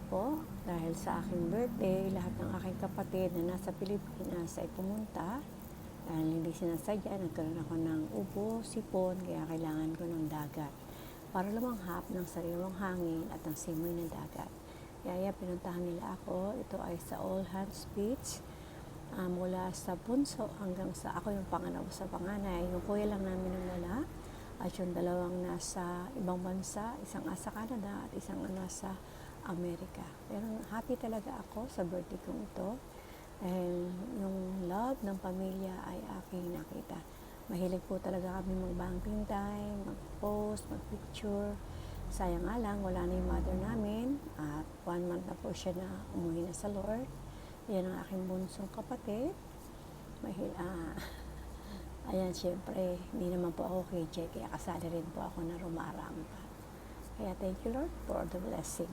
po dahil sa aking birthday, lahat ng aking kapatid na nasa Pilipinas ay pumunta dahil hindi sinasadya, nagkaroon ako ng ubo, sipon, kaya kailangan ko ng dagat para lumanghap ng sariwang hangin at ng simoy ng dagat. Kaya pinuntahan nila ako. Ito ay sa All Hands Beach, mula sa bunso hanggang sa ako yung pangalawa sa panganay. Yung kuya lang namin ang wala at yung dalawang nasa ibang bansa, isang nasa Canada at isang nasa Amerika. Pero happy talaga ako sa birthday kong ito dahil yung love ng pamilya ay aking nakita. Mahilig po talaga kami mag-banking time, mag-post, mag-picture. Sayang nga lang, wala na yung mother namin at 1 month na po siya na umuwi na sa Lord. Yan ang aking bunsong kapatid. Ayan, syempre, hindi naman po ako KJ, kaya kasali rin po ako na rumarampa. Kaya thank you Lord for the blessing.